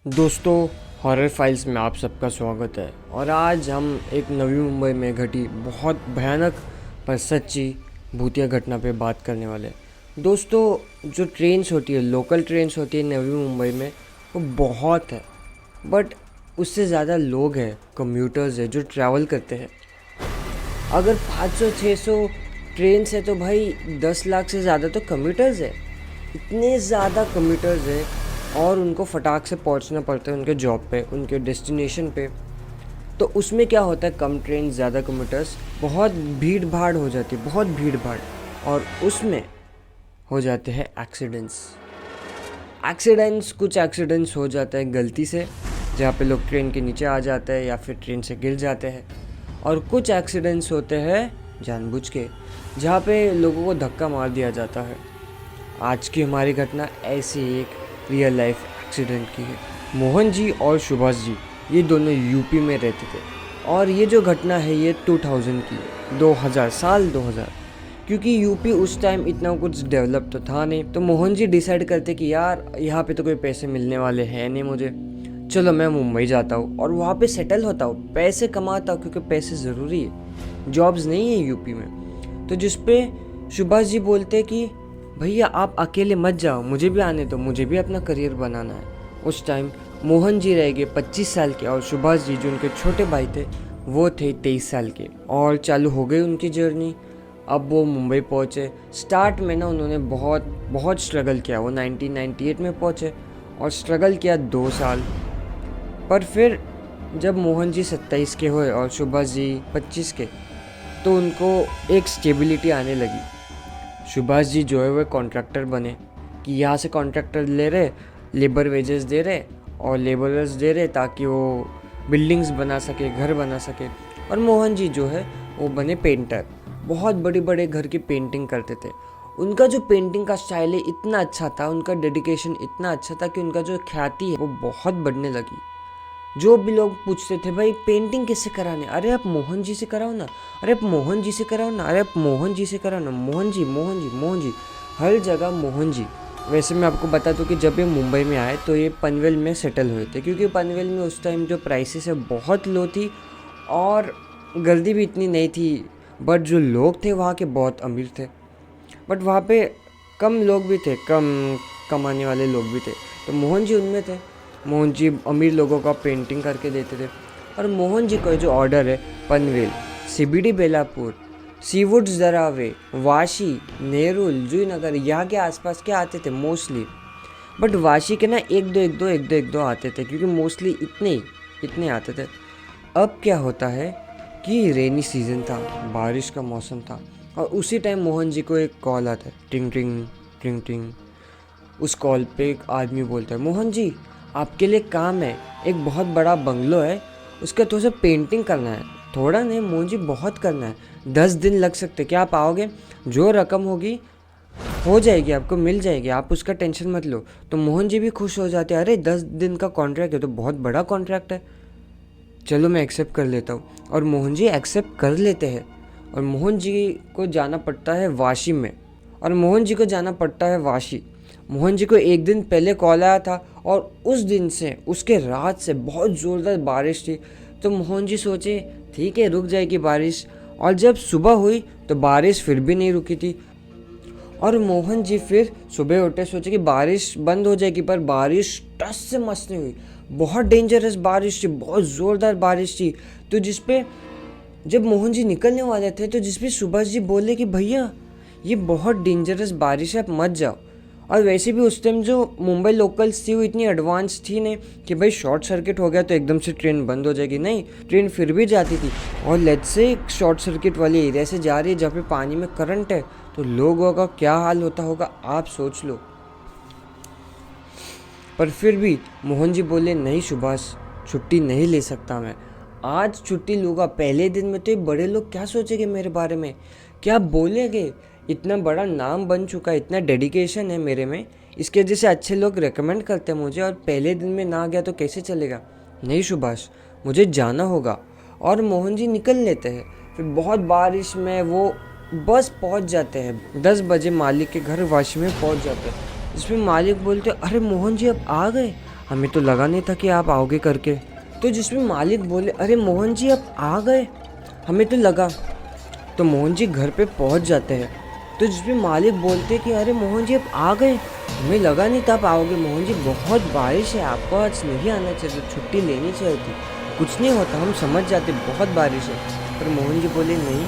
दोस्तों, horror files में आप सबका स्वागत है। और आज हम एक नवी मुंबई में घटी बहुत भयानक पर सच्ची भूतिया घटना पे बात करने वाले हैं। दोस्तों, जो ट्रेन्स होती है, लोकल ट्रेन्स होती है नवी मुंबई में, वो बहुत है, बट उससे ज़्यादा लोग हैं, कम्यूटर्स है जो ट्रैवल करते हैं। अगर 500-600 ट्रेन्स है तो भाई 10 लाख से ज़्यादा तो कम्यूटर्स है। इतने ज़्यादा कम्यूटर्स है और उनको फटाक से पहुंचना पड़ता है उनके जॉब पे, उनके डेस्टिनेशन पे। तो उसमें क्या होता है, कम ट्रेन ज़्यादा कम्यूटर्स, बहुत भीड़ भाड़ हो जाती है, बहुत भीड़ भाड़, और उसमें हो जाते हैं एक्सीडेंट्स। कुछ एक्सीडेंट्स हो जाता है गलती से, जहाँ पे लोग ट्रेन के नीचे आ जाते हैं या फिर ट्रेन से गिर जाते हैं। और कुछ एक्सीडेंट्स होते हैं जानबूझ के, जहाँ पे लोगों को धक्का मार दिया जाता है। आज की हमारी घटना ऐसी एक रियल लाइफ एक्सीडेंट की है। मोहन जी और सुभाष जी, ये दोनों यूपी में रहते थे, और ये जो घटना है ये 2000 की है, 2000 साल 2000। क्योंकि यूपी उस टाइम इतना कुछ डेवलप तो था नहीं, तो मोहन जी डिसाइड करते कि यार यहाँ पे तो कोई पैसे मिलने वाले हैं नहीं मुझे, चलो मैं मुंबई जाता हूँ और वहाँ पे सेटल होता हूँ, पैसे कमाता हूँ, क्योंकि पैसे ज़रूरी है, जॉब्स नहीं है यूपी में। तो जिसपे सुभाष जी बोलते कि भैया आप अकेले मत जाओ, मुझे भी आने दो, मुझे भी अपना करियर बनाना है। उस टाइम मोहन जी रह गए 25 साल के, और सुभाष जी जो उनके छोटे भाई थे वो थे 23 साल के, और चालू हो गई उनकी जर्नी। अब वो मुंबई पहुँचे। स्टार्ट में ना उन्होंने बहुत स्ट्रगल किया। वो 1998 में पहुँचे और स्ट्रगल किया 2 साल। पर फिर जब मोहन जी 27 के हुए और सुभाष जी 25 के, तो उनको एक स्टेबिलिटी आने लगी। सुभाष जी जो है वो कॉन्ट्रैक्टर बने, कि यहाँ से कॉन्ट्रैक्टर ले रहे, लेबर वेजेस दे रहे और लेबरर्स दे रहे ताकि वो बिल्डिंग्स बना सके, घर बना सके। और मोहन जी जो है वो बने पेंटर, बहुत बड़े बड़े घर की पेंटिंग करते थे। उनका जो पेंटिंग का स्टाइल है इतना अच्छा था, उनका डेडिकेशन इतना अच्छा था कि उनका जो ख्याति है वो बहुत बढ़ने लगी। जो भी लोग पूछते थे भाई पेंटिंग किससे कराने, अरे आप मोहन जी से कराओ ना, अरे आप मोहन जी से कराओ ना, अरे आप मोहन जी से कराओ ना, मोहन जी मोहन जी मोहन जी, हर जगह मोहन जी। वैसे मैं आपको बता दूं कि जब ये मुंबई में आए तो ये पनवेल में सेटल हुए थे, क्योंकि पनवेल में उस टाइम जो प्राइसेस है बहुत लो थी और गर्दी भी इतनी नहीं थी। बट जो लोग थे वहाँ के बहुत अमीर थे, बट वहाँ पे कम लोग भी थे, कम कमाने वाले लोग भी थे। तो मोहन जी उनमें थे। मोहन जी अमीर लोगों का पेंटिंग करके देते थे। और मोहन जी का जो ऑर्डर है, पनवेल, सीबीडी बेलापुर, सीवुड्स दरावे, वाशी, नेरुल, जूहीनगर, यहाँ के आसपास के आते थे मोस्टली। बट वाशी के ना एक दो आते थे, क्योंकि मोस्टली इतने आते थे। अब क्या होता है कि रेनी सीजन था, बारिश का मौसम था, और उसी टाइम मोहन जी को एक कॉल आता है, टिंग टिंग टिंग टिंग। उस कॉल पे एक आदमी बोलता है, मोहन जी आपके लिए काम है, एक बहुत बड़ा बंगलो है, उसका थोड़ा सा पेंटिंग करना है। थोड़ा नहीं मोहन जी, बहुत करना है, 10 दिन लग सकते, क्या आप आओगे? जो रकम होगी हो जाएगी, आपको मिल जाएगी, आप उसका टेंशन मत लो। तो मोहन जी भी खुश हो जाते हैं, अरे 10 दिन का कॉन्ट्रैक्ट है तो बहुत बड़ा कॉन्ट्रैक्ट है, चलो मैं एक्सेप्ट कर लेता हूँ। और मोहन जी एक्सेप्ट कर लेते हैं, और मोहन जी को जाना पड़ता है वाशी में, और मोहन जी को जाना पड़ता है वाशी। मोहन जी को एक दिन पहले कॉल आया था, और उस दिन से, उसके रात से बहुत ज़ोरदार बारिश थी। तो मोहन जी सोचे ठीक है रुक जाएगी बारिश, और जब सुबह हुई तो बारिश फिर भी नहीं रुकी थी। और मोहन जी फिर सुबह उठे, सोचे कि बारिश बंद हो जाएगी, पर बारिश टस से मस नहीं हुई। बहुत डेंजरस बारिश थी, बहुत ज़ोरदार बारिश थी। तो जिसपे जब मोहन जी निकलने वाले थे, तो जिसपे सुभाष जी बोले कि भैया ये बहुत डेंजरस बारिश है, आप मत जाओ। और वैसे भी उस टाइम जो मुंबई लोकल्स थी वो इतनी एडवांस थी नहीं कि भाई शॉर्ट सर्किट हो गया तो एकदम से ट्रेन बंद हो जाएगी, नहीं, ट्रेन फिर भी जाती थी। और लेट्स से शॉर्ट सर्किट वाले एरिया से जा रही है जहाँ पे पानी में करंट है, तो लोगों का क्या हाल होता होगा आप सोच लो। पर फिर भी मोहन जी बोले नहीं सुभाष, छुट्टी नहीं ले सकता मैं, आज छुट्टी लूँगा। पहले दिन में तो ये बड़े लोग क्या सोचेंगे मेरे बारे में, क्या बोलेंगे, इतना बड़ा नाम बन चुका है, इतना डेडिकेशन है मेरे में, इसके वजह से अच्छे लोग रेकमेंड करते हैं मुझे, और पहले दिन में ना गया तो कैसे चलेगा। नहीं सुभाष, मुझे जाना होगा। और मोहन जी निकल लेते हैं। फिर बहुत बारिश में वो बस पहुंच जाते हैं, 10 बजे मालिक के घर वाशी में पहुंच जाते हैं। जिसमें मालिक बोलते अरे मोहन जी आप आ गए, हमें तो लगा नहीं था कि आप आओगे करके। तो जिसमें मालिक बोले, अरे मोहन जी आप आ गए, हमें तो लगा। तो मोहन जी घर पे पहुंच जाते हैं। तो जिसमें मालिक बोलते कि अरे मोहन जी आप आ गए, हमें लगा नहीं था आप आओगे। मोहन जी बहुत बारिश है, आपको आज नहीं आना चाहिए, छुट्टी लेनी चाहिए थी। कुछ नहीं होता, हम समझ जाते, बहुत बारिश है। पर मोहन जी बोले नहीं,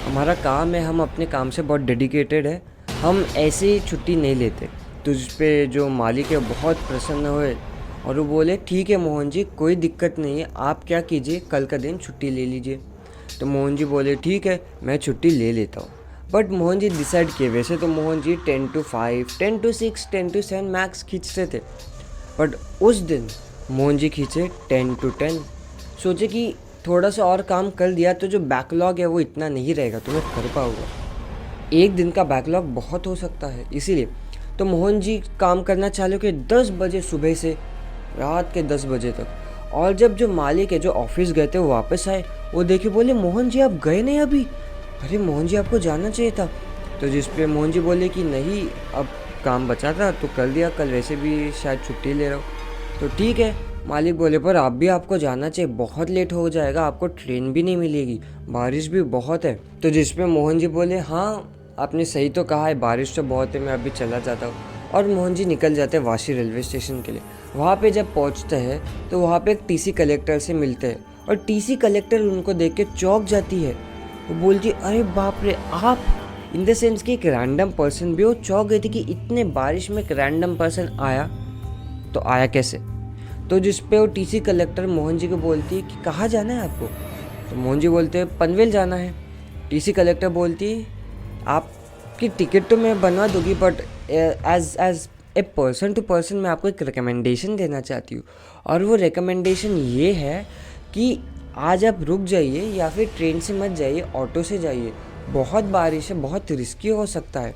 हमारा काम है, हम अपने काम से बहुत डेडिकेटेड है, हम ऐसे ही छुट्टी नहीं लेते। तो जिस पे जो मालिक है बहुत प्रसन्न हुए और वो बोले ठीक है मोहन जी, कोई दिक्कत नहीं है, आप क्या कीजिए, कल का दिन छुट्टी ले लीजिए। तो मोहन जी बोले ठीक है, मैं छुट्टी ले लेता हूँ। बट मोहन जी डिसाइड किए, वैसे तो Mohan ji 10 to 5, 10 to 6, 10 to 7 max खींचते थे। बट उस दिन मोहन जी खींचे 10 to 10। सोचे कि थोड़ा सा और काम कर दिया तो जो बैकलॉग है वो इतना नहीं रहेगा, तो मैं कर पाऊँगा। एक दिन का बैकलॉग बहुत हो सकता है, इसीलिए तो मोहन जी काम करना चालू किए 10 बजे सुबह से रात के 10 बजे तक। और जब जो मालिक है जो ऑफिस गए थे वो वापस आए, वो देखे बोले मोहन जी आप गए नहीं अभी, अरे मोहन जी आपको जाना चाहिए था। तो जिस पे मोहन जी बोले कि नहीं, अब काम बचा था तो कर दिया, कल वैसे भी शायद छुट्टी ले रहा हूँ। तो ठीक है, मालिक बोले पर आप भी आपको जाना चाहिए, बहुत लेट हो जाएगा, आपको ट्रेन भी नहीं मिलेगी, बारिश भी बहुत है। तो जिस पे मोहन जी बोले हाँ आपने सही तो कहा है, बारिश तो बहुत है, मैं अभी चला जाता हूँ। और मोहन जी निकल जाते हैं वाशी रेलवे स्टेशन के लिए। वहाँ पे जब पहुँचते हैं तो वहाँ पे एक टीसी कलेक्टर से मिलते हैं और टीसी कलेक्टर उनको देख के चौंक जाती है। वो बोलती अरे बाप रे, आप इन द सेंस कि एक रैंडम पर्सन भी, वो चौंक गई थी कि इतने बारिश में एक रैंडम पर्सन आया, तो आया कैसे। तो जिस पे वो टीसी कलेक्टर मोहन जी को बोलती है कि कहाँ जाना है आपको। तो मोहन जी बोलते हैं पनवेल जाना है। टीसी कलेक्टर बोलती है आपकी टिकट तो मैं बनवा दूंगी, but as a person to person मैं आपको एक रिकमेंडेशन देना चाहती हूँ। और वो रिकमेंडेशन ये है कि आज आप रुक जाइए या फिर ट्रेन से मत जाइए, ऑटो से जाइए, बहुत बारिश है, बहुत रिस्की हो सकता है।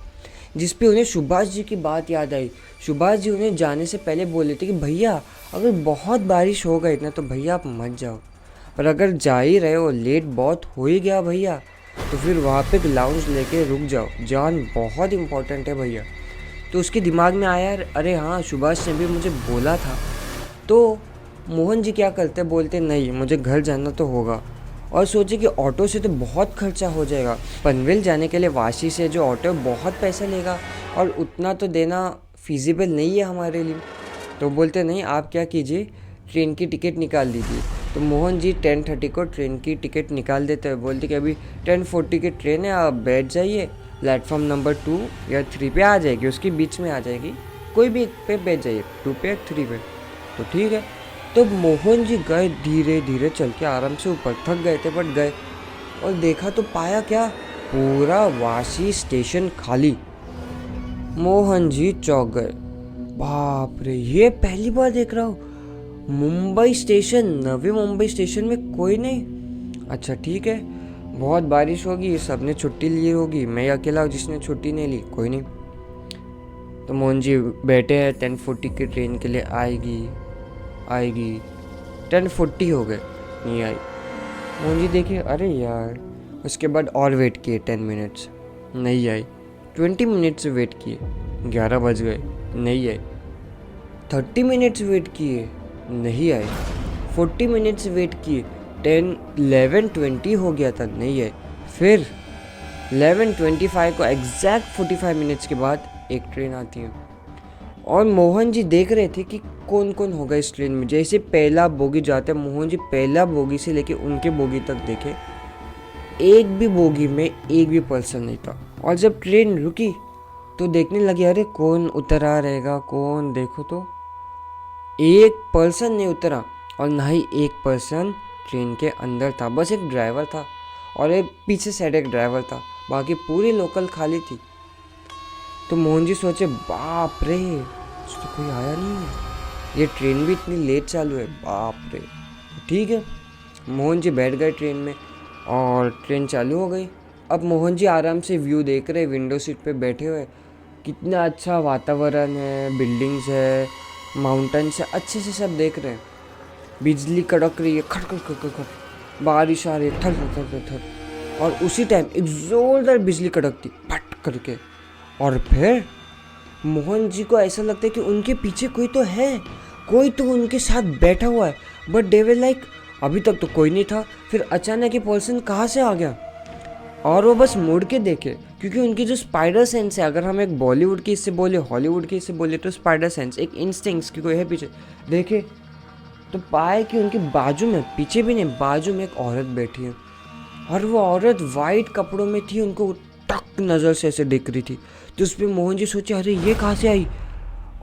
जिस पे उन्हें सुभाष जी की बात याद आई। सुभाष जी उन्हें जाने से पहले बोले थे कि भैया अगर बहुत बारिश हो गई ना तो भैया आप मत जाओ, पर अगर जा ही रहे हो, लेट बहुत हो ही गया भैया, तो फिर वहाँ पे एक लाउंज लेके रुक जाओ, जान बहुत इंपॉर्टेंट है भैया। तो उसके दिमाग में आया अरे हाँ सुभाष ने भी मुझे बोला था। तो मोहन जी क्या करते, बोलते नहीं मुझे घर जाना तो होगा। और सोचे कि ऑटो से तो बहुत खर्चा हो जाएगा, पनवेल जाने के लिए वाशी से जो ऑटो बहुत पैसा लेगा और उतना तो देना फिजिबल नहीं है हमारे लिए। तो बोलते नहीं, आप क्या कीजिए, ट्रेन की टिकट निकाल दीजिए। तो मोहन जी 10:30 को ट्रेन की टिकट निकाल देते हैं, बोलते कि अभी 10:40 की ट्रेन है, आप बैठ जाइए, प्लेटफॉर्म नंबर 2 या 3 पे आ जाएगी, उसके बीच में आ जाएगी, कोई भी एक पे बैठ जाइए, 2 पे 3 पे। तो ठीक है। तो मोहन जी गए धीरे धीरे चल के आराम से ऊपर, थक गए थे बट गए, और देखा तो पाया क्या, पूरा वाशी स्टेशन खाली। मोहन जी चौंक गए, बाप रे ये पहली बार देख रहा हूँ, मुंबई स्टेशन, नवी मुंबई स्टेशन में कोई नहीं। अच्छा ठीक है, बहुत बारिश होगी, सबने छुट्टी ली होगी, मैं अकेला हूँ जिसने छुट्टी नहीं ली, कोई नहीं। तो मोहन जी बैठे हैं, 10:40 की ट्रेन के लिए आएगी 10:40 हो गए, नहीं आई। मोहन जी देखे अरे यार, उसके बाद और वेट किए 10 मिनट्स, नहीं आई। 20 मिनट्स वेट किए, 11 बज गए, नहीं आई। 30 मिनट्स वेट किए, नहीं आए। 40 मिनट्स वेट किए, 11:20 हो गया था, नहीं आए। फिर 11:25 को एग्जैक्ट 45 मिनट्स के बाद एक ट्रेन आती है और मोहन जी देख रहे थे कि कौन कौन होगा इस ट्रेन में। जैसे पहला बोगी जाता है, मोहन जी पहला बोगी से लेके उनके बोगी तक देखे, एक भी बोगी में एक भी पर्सन नहीं था। और जब ट्रेन रुकी तो देखने लगे अरे कौन उतरा रहेगा, कौन, देखो तो एक पर्सन नहीं उतरा और ना ही एक पर्सन ट्रेन के अंदर था, बस एक ड्राइवर था और एक पीछे साइड एक ड्राइवर था, बाकी पूरी लोकल खाली थी। तो मोहन जी सोचे बाप रे, तो कोई आया नहीं है, ये ट्रेन भी इतनी लेट चालू है, बाप रे। ठीक है, मोहन जी बैठ गए ट्रेन में और ट्रेन चालू हो गई। अब मोहन जी आराम से व्यू देख रहे, विंडो सीट पे बैठे हुए, कितना अच्छा वातावरण है, बिल्डिंग्स है, माउंटेन्स है, अच्छे से सब देख रहे हैं। बिजली कड़क रही है, खट खट खट खट, बारिश आ रही है, थर थर थर थर, और उसी टाइम एक जोरदार बिजली कड़कती फट करके। और फिर मोहन जी को ऐसा लगता है कि उनके पीछे कोई तो है, कोई तो उनके साथ बैठा हुआ है। बट दे वर लाइक अभी तक तो कोई नहीं था, फिर अचानक ये पर्सन कहाँ से आ गया। और वो बस मुड़ के देखे, क्योंकि उनकी जो स्पाइडर सेंस है, अगर हम एक बॉलीवुड की इससे बोले, हॉलीवुड की इससे बोले, तो स्पाइडर सेंस एक इंस्टिंक्ट्स की कोई है पीछे, देखे तो पाए कि उनके बाजू में, पीछे भी नहीं, बाजू में एक औरत बैठी है। और वो औरत वाइट कपड़ों में थी, उनको टक नज़र से ऐसे देख रही थी। तो उस पर मोहन जी सोचे अरे ये कहाँ से आई,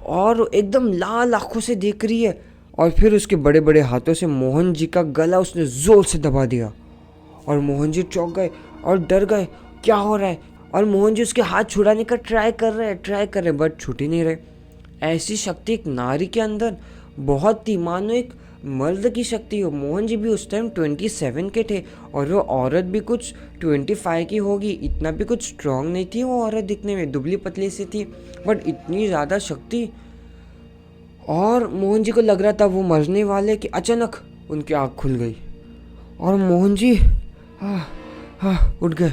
और एकदम लाल आंखों से देख रही है। और फिर उसके बड़े बड़े हाथों से मोहन जी का गला उसने जोर से दबा दिया। और मोहन जी चौंक गए और डर गए, क्या हो रहा है। और मोहन जी उसके हाथ छुड़ाने का ट्राई कर रहे बट छूट ही नहीं रहे। ऐसी शक्ति एक नारी के अंदर बहुत थी, मानो एक मर्द की शक्ति हो। मोहन जी भी उस टाइम 27 के थे, और वो औरत भी कुछ 25 की होगी। इतना भी कुछ स्ट्रांग नहीं थी वो औरत, दिखने में दुबली पतली सी थी, बट इतनी ज़्यादा शक्ति। और मोहन जी को लग रहा था वो मरने वाले कि अचानक उनकी आँख खुल गई और मोहन जी उठ गए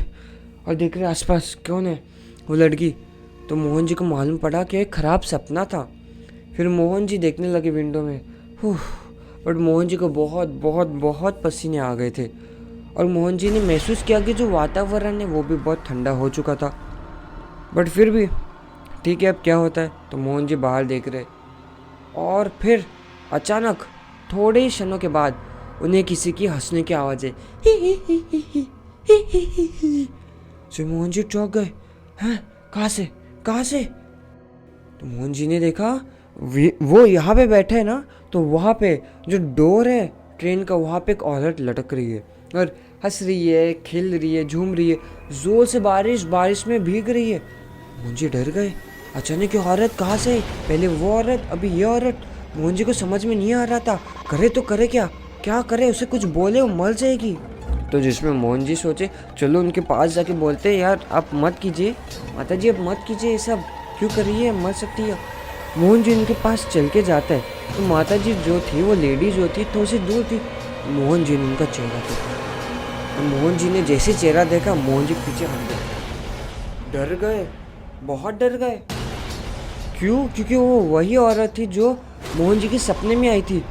और देख रहे आसपास कौन है, वो लड़की। तो मोहन जी को मालूम पड़ा कि एक ख़राब सपना था। फिर मोहन जी देखने लगे विंडो में, बट मोहन जी को बहुत बहुत बहुत पसीने आ गए थे। और मोहन जी ने महसूस किया कि जो वातावरण है वो भी बहुत ठंडा हो चुका था। बट फिर भी ठीक है, अब क्या होता है। तो मोहन जी बाहर देख रहे, और फिर अचानक थोड़े ही क्षणों के बाद उन्हें किसी की हंसने की आवाज़ है। तो मोहन जी चौंक गए, हैं कहाँ से। तो मोहन जी ने देखा वो यहाँ पे बैठे है ना, तो वहाँ पे जो डोर है ट्रेन का, वहाँ पे एक औरत लटक रही है और हंस रही है, खेल रही है, झूम रही है, जोर से बारिश में भीग रही है। मोहन जी डर गए, अचानक ये औरत कहाँ से, पहले वो औरत अभी ये औरत। मोहन जी को समझ में नहीं आ रहा था, करे तो करे क्या करे, उसे कुछ बोले वो मर जाएगी। तो जिसमें मोहन जी सोचे चलो उनके पास जाके बोलते हैं, यार आप मत कीजिए माता जी, अब मत कीजिए, ये सब क्यों कर रही है, मर सकती है। मोहन जी उनके पास चल के जाता है, तो माता जी जो थी, वो लेडी जो थी थोड़ी सी दूर थी। मोहन जी ने उनका चेहरा देखा, मोहन जी ने जैसे चेहरा देखा, मोहन जी पीछे हट गए, डर गए, बहुत डर गए। क्यों? क्योंकि वो वही औरत थी जो मोहन जी के सपने में आई थी।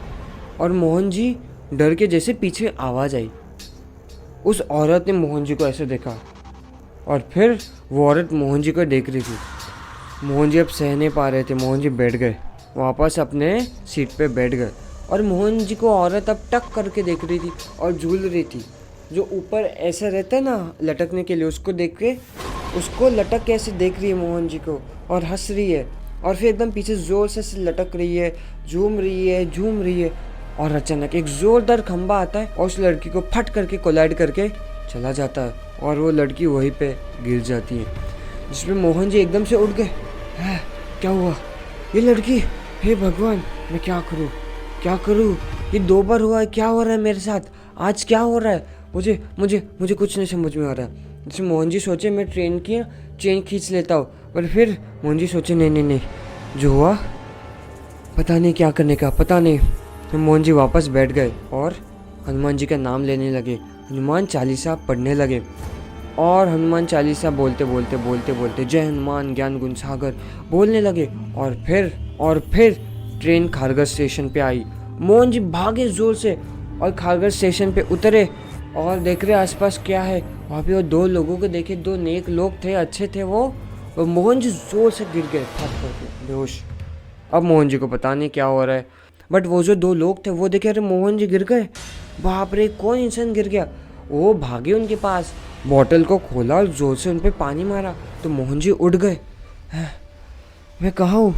और मोहन जी डर के जैसे पीछे आवाज़ आई, उस औरत ने मोहन जी को ऐसे देखा, और फिर वो औरत मोहन जी को देख रही थी। मोहन जी अब सह नहीं पा रहे थे, मोहन जी बैठ गए, वापस अपने सीट पे बैठ गए। और मोहन जी को औरत अब टक करके देख रही थी और झूल रही थी। जो ऊपर ऐसा रहता है ना लटकने के लिए, उसको देख के, उसको लटक के ऐसे देख रही है मोहन जी को और हंस रही है। और फिर एकदम पीछे ज़ोर से लटक रही है, झूम रही है। और अचानक एक ज़ोरदार खंबा आता है और उस लड़की को फट करके कोलाइड करके चला जाता है, और वो लड़की वहीं पे गिर जाती है। जिसमें मोहन जी एकदम से उठ गए, है क्या हुआ, ये लड़की, हे भगवान मैं क्या करूँ, ये 2 बार हुआ है, क्या हो रहा है मेरे साथ, आज क्या हो रहा है, मुझे कुछ नहीं समझ में आ रहा है। जैसे मोहन जी सोचे मैं ट्रेन की चेन खींच लेता हूँ, पर फिर मोहन जी सोचे नहीं, जो हुआ पता नहीं क्या करने का, पता नहीं। तो मोहन जी वापस बैठ गए और हनुमान जी का नाम लेने लगे, हनुमान चालीसा पढ़ने लगे। और हनुमान चालीसा बोलते बोलते जय हनुमान ज्ञान गुण सागर बोलने लगे। और फिर ट्रेन खारघर स्टेशन पे आई। मोहन जी भागे जोर से और खारघर स्टेशन पे उतरे और देख रहे आसपास क्या है। वहाँ पे वो 2 लोगों को देखे, 2 नेक लोग थे, अच्छे थे वो। और मोहन जी जोर से गिर गए फट करके बेहोश। अब मोहन जी को पता नहीं क्या हो रहा है, बट वो जो 2 लोग थे वो देखे, अरे मोहन जी गिर गए, बाप रे कौन इंसान गिर गया। वो भागे उनके पास, बॉटल को खोला और जोर से उन पे पानी मारा, तो मोहन जी उठ गए, मैं कहाँ हूँ।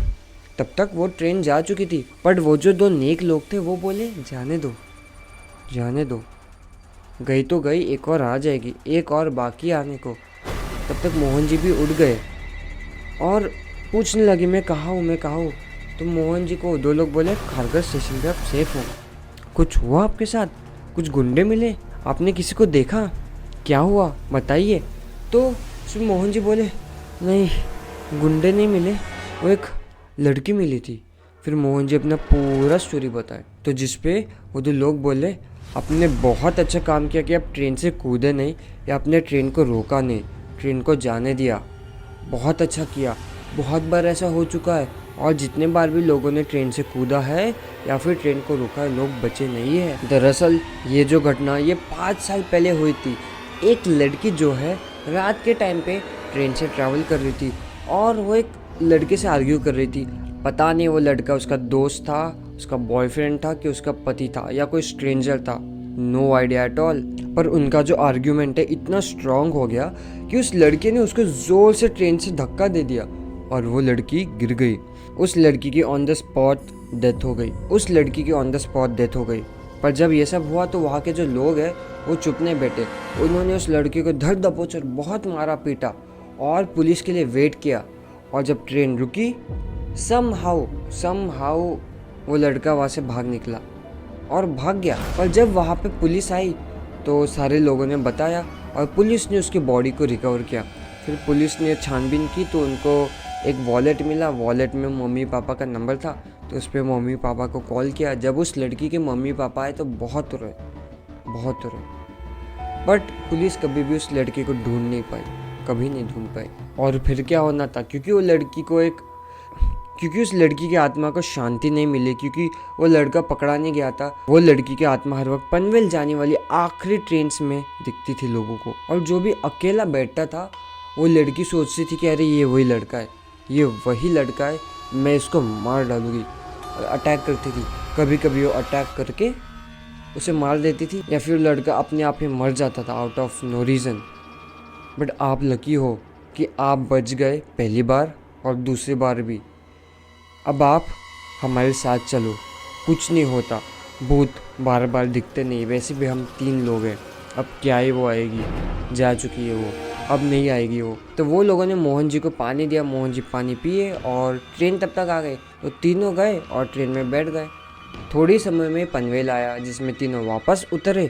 तब तक वो ट्रेन जा चुकी थी, बट वो जो 2 नेक लोग थे वो बोले जाने दो, गई तो गई, एक और आ जाएगी, एक और बाकी आने को। तब तक मोहन जी भी उठ गए और पूछने लगे मैं कहाँ हूँ। तो मोहन जी को 2 लोग बोले खारघर स्टेशन पे आप सेफ हो। कुछ हुआ आपके साथ, कुछ गुंडे मिले, आपने किसी को देखा, क्या हुआ बताइए। तो उसमें मोहन जी बोले नहीं, गुंडे नहीं मिले, वो एक लड़की मिली थी। फिर मोहन जी अपना पूरा स्टोरी बताए, तो जिसपे वो 2 लोग बोले आपने बहुत अच्छा काम किया कि आप ट्रेन से कूदे नहीं या आपने ट्रेन को रोका नहीं, ट्रेन को जाने दिया, बहुत अच्छा किया, बहुत बार ऐसा हो चुका है और जितने बार भी लोगों ने ट्रेन से कूदा है या फिर ट्रेन को रोका है, लोग बचे नहीं है। दरअसल ये जो घटना ये 5 साल पहले हुई थी। एक लड़की जो है रात के टाइम पे ट्रेन से ट्रैवल कर रही थी और वो एक लड़के से आर्ग्यू कर रही थी। पता नहीं वो लड़का उसका दोस्त था, उसका बॉयफ्रेंड था कि उसका पति था या कोई स्ट्रेंजर था, नो आइडिया एट ऑल। पर उनका जो आर्ग्यूमेंट है इतना स्ट्रांग हो गया कि उस लड़के ने उसको ज़ोर से ट्रेन से धक्का दे दिया और वो लड़की गिर गई। उस लड़की की ऑन द स्पॉट डेथ हो गई। पर जब ये सब हुआ तो वहाँ के जो लोग हैं वो चुप नहीं बैठे। उन्होंने उस लड़की को धर दबोच और बहुत मारा पीटा और पुलिस के लिए वेट किया। और जब ट्रेन रुकी समहाउ वो लड़का वहाँ से भाग निकला और भाग गया। पर जब वहाँ पे पुलिस आई तो सारे लोगों ने बताया और पुलिस ने उसकी बॉडी को रिकवर किया। फिर पुलिस ने छानबीन की तो उनको एक वॉलेट मिला। वॉलेट में मम्मी पापा का नंबर था तो उस पर मम्मी पापा को कॉल किया। जब उस लड़की के मम्मी पापा आए तो बहुत रोए। बट पुलिस कभी भी उस लड़की को ढूंढ नहीं पाई। और फिर क्या होना था, क्योंकि उस लड़की की आत्मा को शांति नहीं मिली, क्योंकि वो लड़का पकड़ा नहीं गया था। वो लड़की की आत्मा हर वक्त पनवेल जाने वाली आखिरी ट्रेन में दिखती थी लोगों को। और जो भी अकेला बैठता था वो लड़की सोचती थी कि अरे ये वही लड़का है, मैं इसको मार डालूंगी। और अटैक करती थी। कभी कभी वो अटैक करके उसे मार देती थी या फिर लड़का अपने आप ही मर जाता था out of no reason. But आप लकी हो कि आप बच गए पहली बार और दूसरी बार भी। अब आप हमारे साथ चलो, कुछ नहीं होता। भूत बार बार दिखते नहीं, वैसे भी हम 3 लोग हैं। अब क्या ही वो आएगी, जा चुकी है वो, अब नहीं आएगी वो। तो वो लोगों ने मोहन जी को पानी दिया, मोहन जी पानी पिए और ट्रेन तब तक आ गई। तो तीनों गए और ट्रेन में बैठ गए। थोड़ी समय में पनवेल आया जिसमें तीनों वापस उतरे।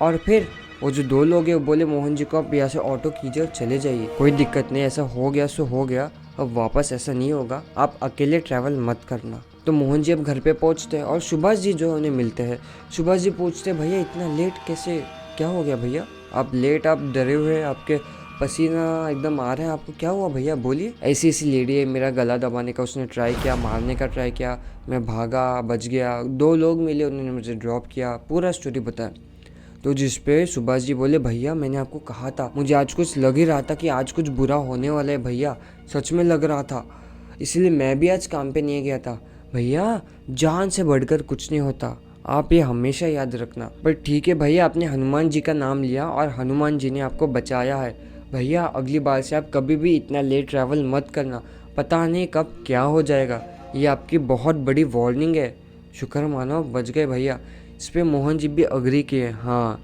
और फिर वो जो 2 लोग हैं वो बोले मोहन जी को आप यहाँ से ऑटो कीजिए और चले जाइए, कोई दिक्कत नहीं, ऐसा हो गया सो हो गया, अब वापस ऐसा नहीं होगा, आप अकेले ट्रैवल मत करना। तो मोहन जी अब घर पे पहुँचते हैं और सुभाष जी जो उन्हें मिलते हैं। सुभाष जी पूछते हैं भैया इतना लेट कैसे, क्या हो गया भैया, आप लेट, आप डरे हुए हैं, आपके पसीना एकदम आ रहा है, आपको क्या हुआ भैया, बोलिए। ऐसी लेडी है, मेरा गला दबाने का उसने ट्राई किया, मारने का ट्राई किया, मैं भागा, बच गया, 2 लोग मिले, उन्होंने मुझे ड्रॉप किया, पूरा स्टोरी बताया। तो जिस पे सुभाष जी बोले भैया मैंने आपको कहा था, मुझे आज कुछ लग ही रहा था कि आज कुछ बुरा होने वाला है भैया, सच में लग रहा था, इसलिए मैं भी आज काम पे नहीं गया था। भैया जान से बढ़कर कुछ नहीं होता, आप ये हमेशा याद रखना। पर ठीक है भैया, आपने हनुमान जी का नाम लिया और हनुमान जी ने आपको बचाया है। भैया अगली बार से आप कभी भी इतना लेट ट्रैवल मत करना, पता नहीं कब क्या हो जाएगा, ये आपकी बहुत बड़ी वार्निंग है। शुक्र मानो बच गए भैया। इस पर मोहन जी भी अग्री किए, हाँ।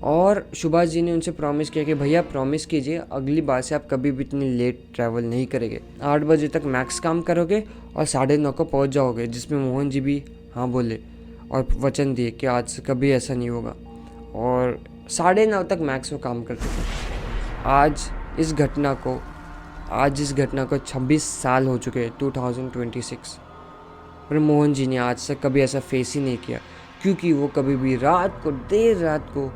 और सुभाष जी ने उनसे प्रॉमिस किया कि भैया प्रॉमिस कीजिए अगली बार से आप कभी भी इतनी लेट ट्रैवल नहीं करेंगे, 8 बजे तक मैक्स काम करोगे और 9:30 को पहुंच जाओगे। जिसमें मोहन जी भी हाँ बोले और वचन दिए कि आज से कभी ऐसा नहीं होगा। और 9:30 तक मैक्स वो काम करते थे। आज इस घटना को 26 साल हो चुके हैं, 2026। पर मोहन जी ने आज तक कभी ऐसा फेस ही नहीं किया, क्योंकि वो कभी भी देर रात को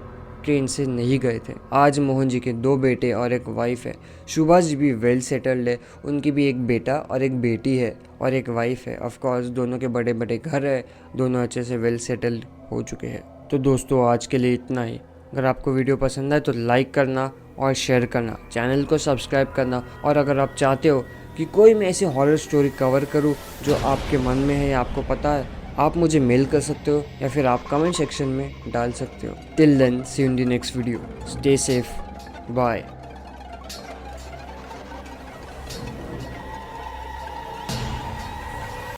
ट्रेन से नहीं गए थे। आज मोहन जी के 2 बेटे और एक वाइफ है। सुभाष जी भी वेल सेटल्ड है, उनकी भी एक बेटा और एक बेटी है और एक वाइफ है। ऑफ कोर्स दोनों के बड़े बड़े घर है, दोनों अच्छे से वेल सेटल्ड हो चुके हैं। तो दोस्तों आज के लिए इतना ही। अगर आपको वीडियो पसंद आए तो लाइक करना और शेयर करना, चैनल को सब्सक्राइब करना। और अगर आप चाहते हो कि कोई मैं ऐसी हॉरर स्टोरी कवर करूं जो आपके मन में है या आपको पता है, आप मुझे मेल कर सकते हो या फिर आप कमेंट सेक्शन में डाल सकते हो। Till then see you in the next video, stay safe, bye.